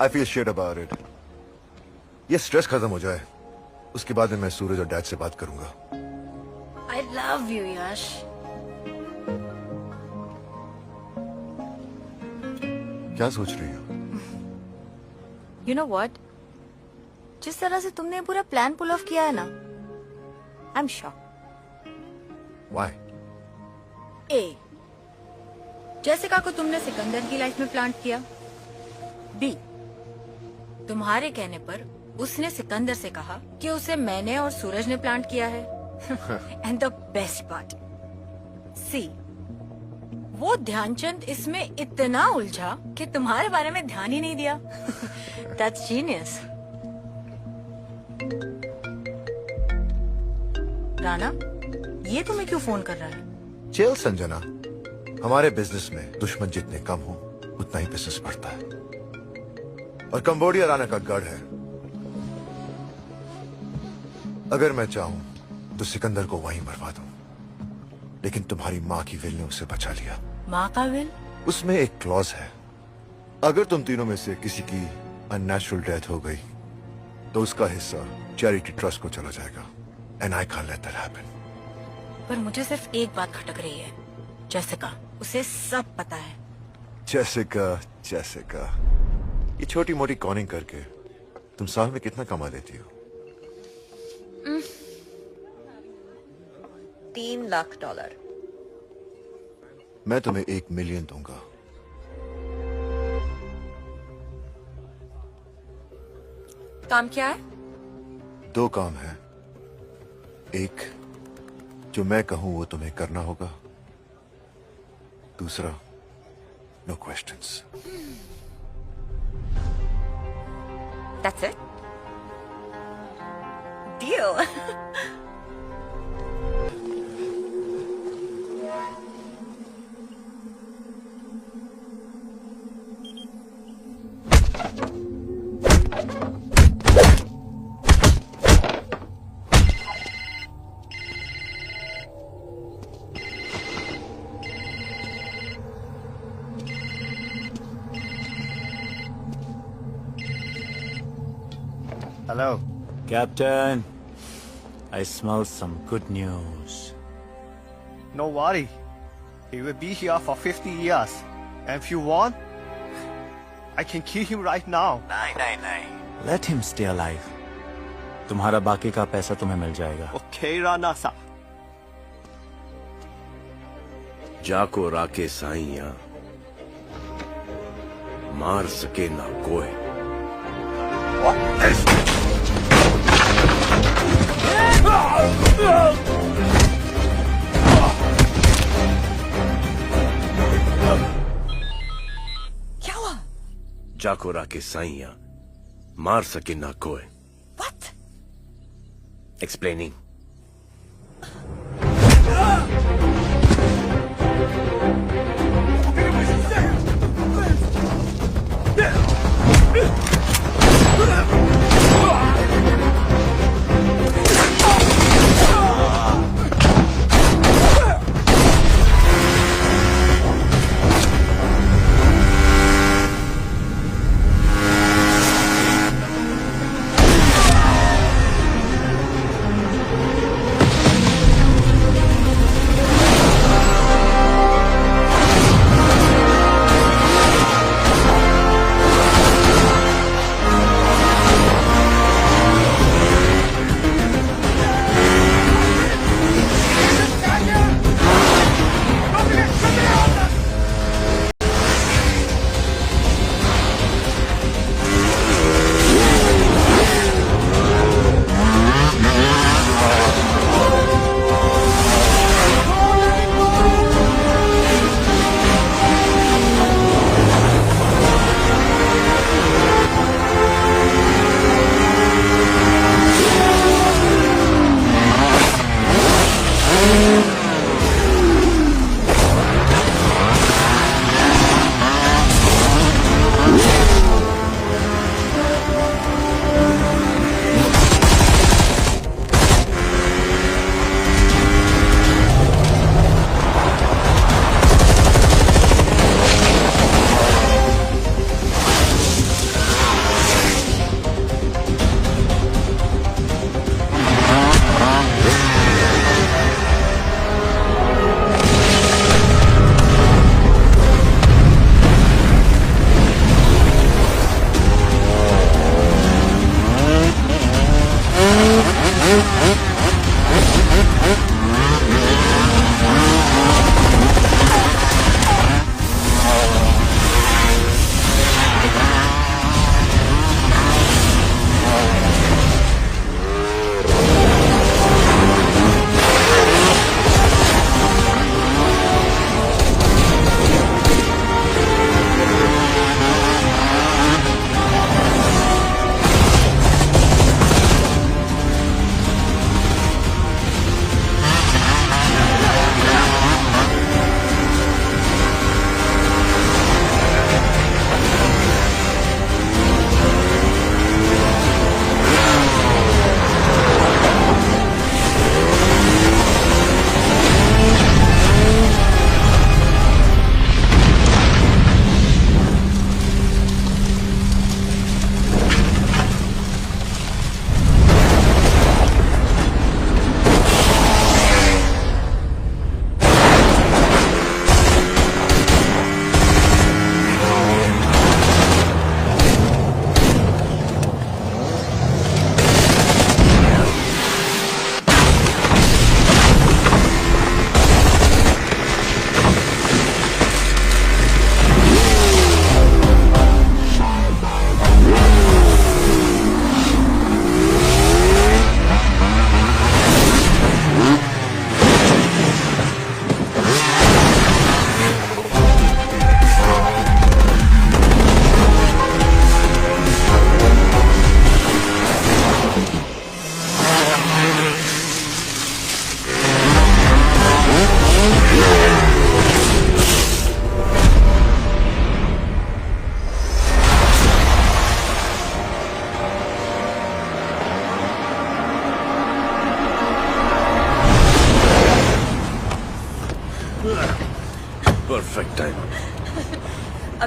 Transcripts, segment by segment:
I feel shit about it. ये stress खत्म हो जाए, उसके बाद में मैं सूरज और डैड से बात करूंगा। आई लव यू यश। क्या सोच रही हो? यू नो व्हाट, जिस तरह से तुमने ये पूरा प्लान पुल ऑफ किया है ना, I am shock. Why? A, Jessica को तुमने सिकंदर की लाइफ में प्लांट किया। बी, तुम्हारे कहने पर उसने सिकंदर से कहा कि उसे मैंने और सूरज ने प्लांट किया है। एंड द बेस्ट पार्ट, सी, वो ध्यानचंद इसमें इतना उलझा कि तुम्हारे बारे में ध्यान ही नहीं दिया। That's genius. राणा, ये तुम्हें क्यों फोन कर रहा है? चिल संजना, हमारे बिजनेस में दुश्मन जितने कम हो उतना ही बिजनेस बढ़ता है, और कंबोडिया आने का गढ़ है। अगर मैं चाहूं तो सिकंदर को वहीं मरवा दूं, लेकिन तुम्हारी माँ की विल ने उसे बचा लिया। माँ का विल? उसमें एक क्लॉज है, अगर तुम तीनों में से किसी की अननेचुरल डेथ हो गई तो उसका हिस्सा चैरिटी ट्रस्ट को चला जाएगा। And I can't let that happen. पर मुझे सिर्फ एक बात खटक रही है, जैसिका, उसे सब पता है। जैसिका, ये छोटी मोटी कॉनिंग करके तुम साल में कितना कमा लेती हो? $3 लाख। मैं तुम्हें 1 मिलियन दूंगा। काम क्या है? 2 काम है, एक जो मैं कहूं वो तुम्हें करना होगा, दूसरा no questions. That's it? Deal. Hello. Captain, I smell some good news. No worry. He will be here for 50 years. And if you want, I can kill him right now. नहीं. Let him stay alive. तुम्हारा बाकी का पैसा तुम्हें मिल जाएगा। Okay, Rana-san. जाको राके साइया मार सके ना कोई। क्या हुआ? जाको राके साइया मार सके ना कोई। What? Explaining.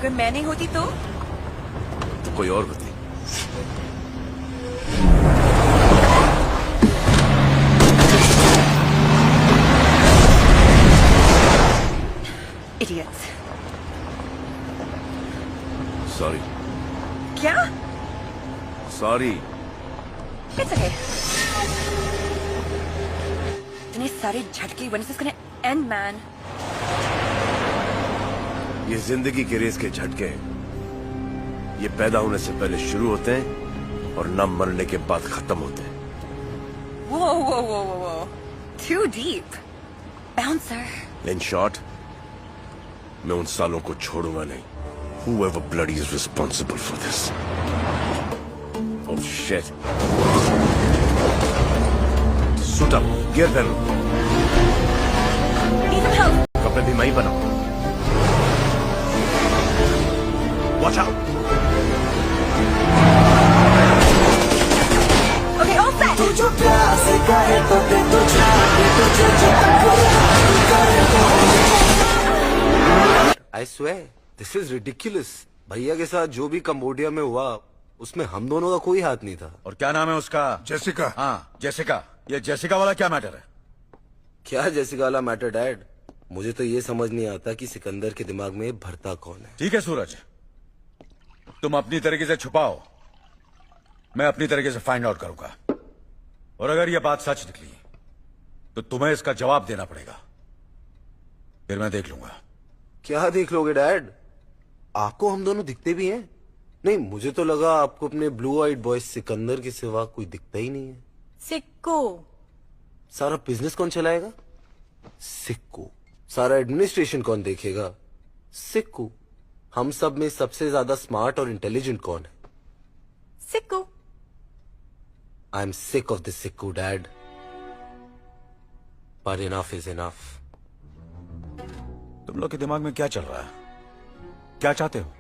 अगर मैं नहीं होती तो? कोई और होती। Idiots. सॉरी। क्या? सॉरी। It's okay. इतने सारे झटके when is this gonna end, man? ये जिंदगी के रेस के झटके हैं। ये पैदा होने से पहले शुरू होते हैं और न मरने के बाद खत्म होते हैं। Whoa, whoa, whoa, whoa, whoa. Too deep. Bouncer. In short, मैं उन सालों को छोड़ूंगा नहीं। Whoever bloody is responsible for this. Oh shit. Suit up. Gear पहनो। Need some help. कपड़े भी मैं ही बनाऊं। Watch out. Okay, all set. I swear, this is ridiculous. भैया के साथ जो भी कंबोडिया में हुआ उसमें हम दोनों का कोई हाथ नहीं था। और क्या नाम है उसका? जेसिका। हाँ, जेसिका। ये जेसिका वाला क्या मैटर है? क्या जेसिका वाला मैटर डैड? मुझे तो ये समझ नहीं आता कि सिकंदर के दिमाग में भरता कौन है। ठीक है सूरज, तुम अपनी तरीके से छुपाओ, मैं अपनी तरीके से फाइंड आउट करूंगा। और अगर यह बात सच निकली तो तुम्हें इसका जवाब देना पड़ेगा, फिर मैं देख लूंगा। क्या देख लोगे डैड? आपको हम दोनों दिखते भी हैं? नहीं, मुझे तो लगा आपको अपने ब्लू आइड बॉय सिकंदर के सिवा कोई दिखता ही नहीं है। सिक्को। सारा बिजनेस कौन चलाएगा? सिक्कू। सारा एडमिनिस्ट्रेशन कौन देखेगा? सिक्कू। हम सब में सबसे ज्यादा स्मार्ट और इंटेलिजेंट कौन है? Sikko. I am sick of this Sikku dad, but enough is enough. तुम लोग के दिमाग में क्या चल रहा है? क्या चाहते हो?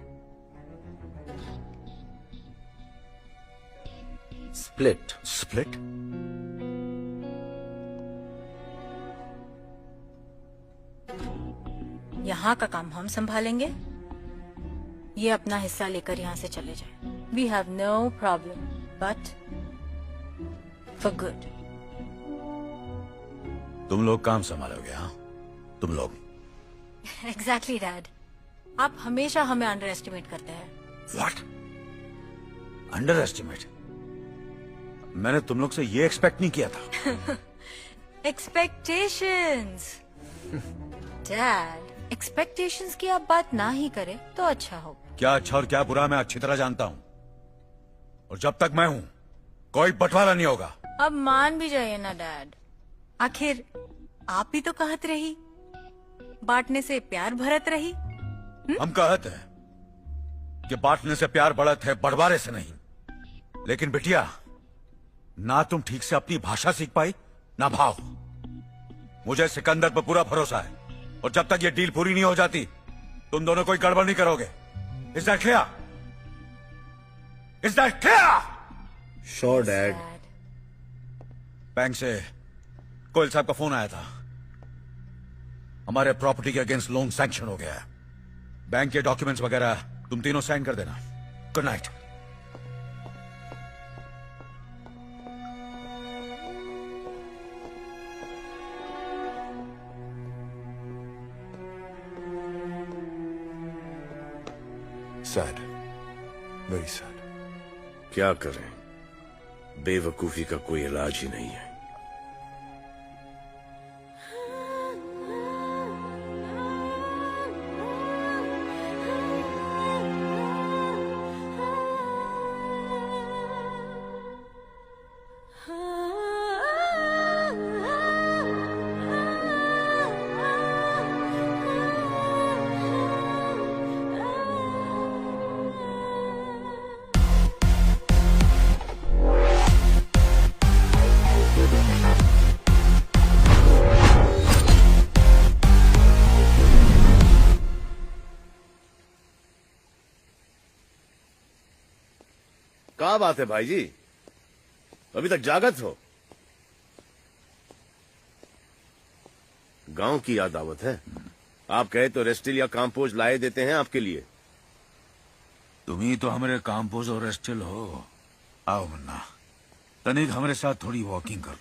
स्प्लिट। स्प्लिट? यहाँ का काम हम संभालेंगे, ये अपना हिस्सा लेकर यहाँ से चले जाए। We have no problem, but for good. तुम लोग काम संभालोगे? हाँ, तुम लोग। एग्जैक्टली डैड, आप हमेशा हमें अंडर एस्टिमेट करते हैं। व्हाट? Under estimate? मैंने तुम लोग से ये एक्सपेक्ट नहीं किया था। एक्सपेक्टेशंस। डैड, एक्सपेक्टेशंस की आप बात ना ही करें तो अच्छा हो। क्या अच्छा और क्या बुरा मैं अच्छी तरह जानता हूं, और जब तक मैं हूं कोई बंटवारा नहीं होगा। अब मान भी जाइए ना डैड, आखिर आप भी तो कहत रही, बांटने से प्यार भरत रही। हम कहते हैं कि बांटने से प्यार बढ़त है, बंटवारे से नहीं। लेकिन बिटिया, ना तुम ठीक से अपनी भाषा सीख पाई ना भाव। मुझे सिकंदर पर पूरा भरोसा है, और जब तक ये डील पूरी नहीं हो जाती तुम दोनों कोई गड़बड़ नहीं करोगे। Is that clear? Is that clear? Sure dad. Bank से कोयल साहब का फोन आया था, हमारे प्रॉपर्टी के अगेंस्ट लोन सैंक्शन हो गया है। बैंक के डॉक्यूमेंट्स वगैरह तुम तीनों साइन कर देना। Good night. Sad, very sad. क्या करें, बेवकूफी का कोई इलाज ही नहीं है। क्या बात है भाई जी, अभी तक जागत हो? गांव की याद आवत है। आप कहे तो रेस्टिल या काम्पोज लाए देते हैं आपके लिए। तुम ही तो हमारे काम्पोज और स्टिल हो। आओ मुन्ना, तनिक हमारे साथ थोड़ी वॉकिंग कर लो।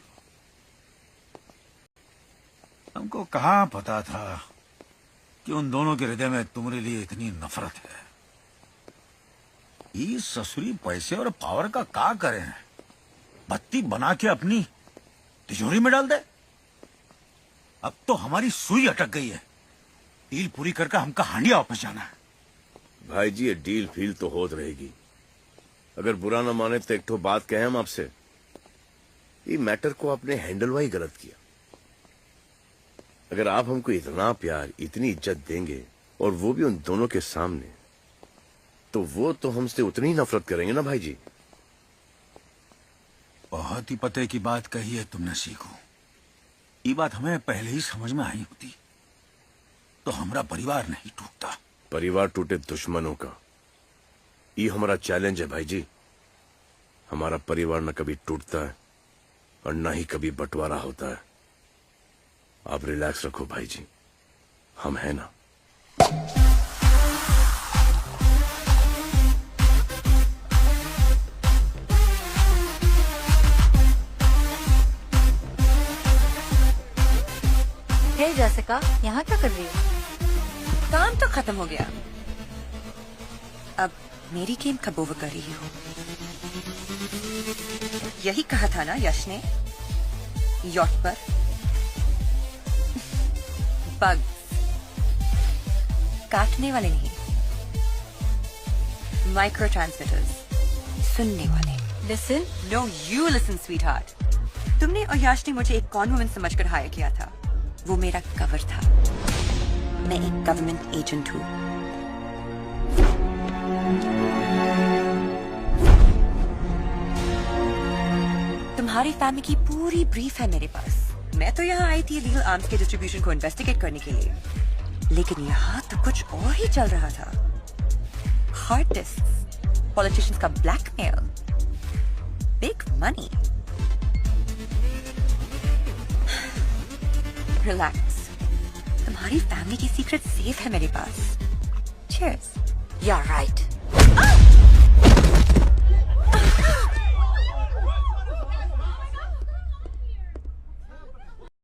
हमको कहाँ पता था कि उन दोनों के हृदय में तुम्हारे लिए इतनी नफरत है। ये ससुरी पैसे और पावर का क्या करें? बत्ती बना के अपनी तिजोरी में डाल दे। अब तो हमारी सुई अटक गई है। डील पूरी करके हमका हांडिया वापस जाना है। भाई जी ये डील फील तो होत रहेगी। अगर बुरा ना माने तो एक ठो बात कहें हम आपसे। ये मैटर को आपने हैंडल वाई गलत किया। अगर आप हमको इतना प्यार इतनी इज्जत देंगे और वो भी उन दोनों के सामने, तो वो तो हमसे उतनी ही नफरत करेंगे ना भाई जी। बहुत ही पते की बात कही है तुमने सीखो। ये बात हमें पहले ही समझ में आई होती तो हमारा परिवार नहीं टूटता। परिवार टूटे दुश्मनों का, ये हमारा चैलेंज है भाई जी। हमारा परिवार न कभी टूटता है और न ही कभी बंटवारा होता है। आप रिलैक्स रखो भाई जी, हम हैं ना। हे जैसिका, यहाँ क्या कर रही हो? काम तो खत्म हो गया, अब मेरी गेम कब ओवर कर रही हो? यही कहा था ना यश ने, यॉट पर बग्स काटने वाले नहीं, माइक्रो ट्रांसमिटर्स सुनने वाले। Listen, no you listen sweetheart. तुमने और यश ने मुझे एक कॉन वुमन समझकर हायर किया था। वो मेरा कवर था। मैं एक गवर्नमेंट एजेंट हूँ। तुम्हारी फैमिली की पूरी ब्रीफ है मेरे पास। मैं तो यहाँ आई थी लीगल आर्म्स के डिस्ट्रीब्यूशन को इन्वेस्टिगेट करने के लिए, लेकिन यहाँ तो कुछ और ही चल रहा था। हार्ड डिस्क, पॉलिटिशियंस का ब्लैकमेल, बिग मनी। रिलैक्स, तुम्हारी फैमिली की सीक्रेट सेफ है मेरे पास। Cheers. you're right.